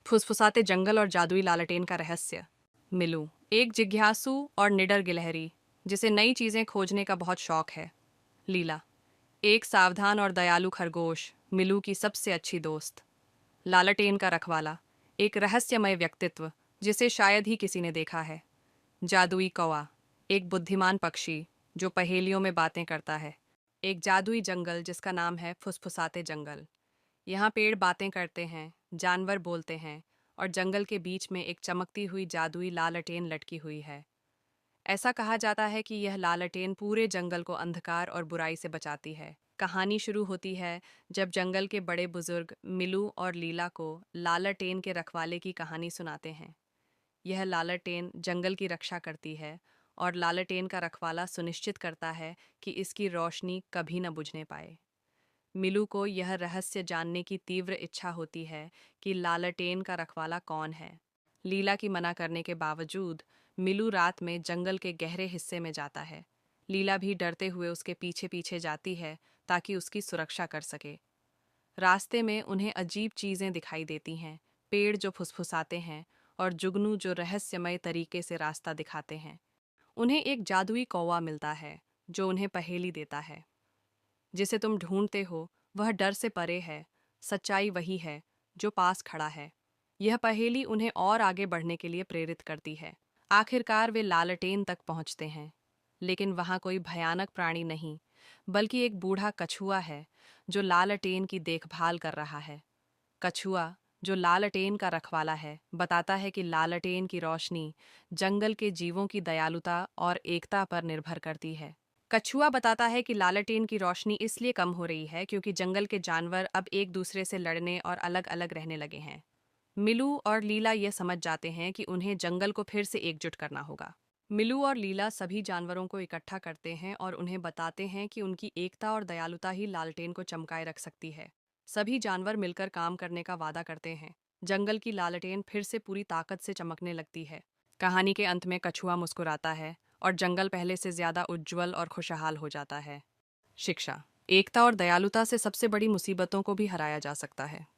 फुसफुसाते जंगल और जादुई लालटेन का रहस्य। मिलू एक जिज्ञासु और निडर गिलहरी जिसे नई चीजें खोजने का बहुत शौक है। लीला एक सावधान और दयालु खरगोश, मिलू की सबसे अच्छी दोस्त। लालटेन का रखवाला एक रहस्यमय व्यक्तित्व जिसे शायद ही किसी ने देखा है। जादुई कौवा एक बुद्धिमान पक्षी जो पहेलियों में बातें करता है। एक जादुई जंगल जिसका नाम है फुसफुसाते जंगल। यहाँ पेड़ बातें करते हैं, जानवर बोलते हैं और जंगल के बीच में एक चमकती हुई जादुई लालटेन लटकी हुई है। ऐसा कहा जाता है कि यह लालटेन पूरे जंगल को अंधकार और बुराई से बचाती है। कहानी शुरू होती है जब जंगल के बड़े बुजुर्ग मिलू और लीला को लालटेन के रखवाले की कहानी सुनाते हैं। यह लालटेन जंगल की रक्षा करती है और लालटेन का रखवाला सुनिश्चित करता है कि इसकी रोशनी कभी न बुझने पाए। मिलू को यह रहस्य जानने की तीव्र इच्छा होती है कि लालटेन का रखवाला कौन है। लीला की मना करने के बावजूद मिलू रात में जंगल के गहरे हिस्से में जाता है। लीला भी डरते हुए उसके पीछे पीछे जाती है ताकि उसकी सुरक्षा कर सके। रास्ते में उन्हें अजीब चीजें दिखाई देती हैं, पेड़ जो फुसफुसाते हैं और जुगनू जो रहस्यमय तरीके से रास्ता दिखाते हैं। उन्हें एक जादुई कौवा मिलता है जो उन्हें पहेली देता है। जिसे तुम ढूंढते हो वह डर से परे है, सच्चाई वही है जो पास खड़ा है। यह पहेली उन्हें और आगे बढ़ने के लिए प्रेरित करती है। आखिरकार वे लालटेन तक पहुंचते हैं, लेकिन वहां कोई भयानक प्राणी नहीं, बल्कि एक बूढ़ा कछुआ है जो लालटेन की देखभाल कर रहा है। कछुआ, जो लालटेन का रखवाला है, बताता है कि लालटेन की रोशनी जंगल के जीवों की दयालुता और एकता पर निर्भर करती है। कछुआ बताता है कि लालटेन की रोशनी इसलिए कम हो रही है क्योंकि जंगल के जानवर अब एक दूसरे से लड़ने और अलग अलग रहने लगे हैं। मिलू और लीला ये समझ जाते हैं कि उन्हें जंगल को फिर से एकजुट करना होगा। मिलू और लीला सभी जानवरों को इकट्ठा करते हैं और उन्हें बताते हैं कि उनकी एकता और दयालुता ही लालटेन को चमकाए रख सकती है। सभी जानवर मिलकर काम करने का वादा करते हैं। जंगल की लालटेन फिर से पूरी ताकत से चमकने लगती है। कहानी के अंत में कछुआ मुस्कुराता है और जंगल पहले से ज्यादा उज्जवल और खुशहाल हो जाता है। शिक्षा, एकता और दयालुता से सबसे बड़ी मुसीबतों को भी हराया जा सकता है।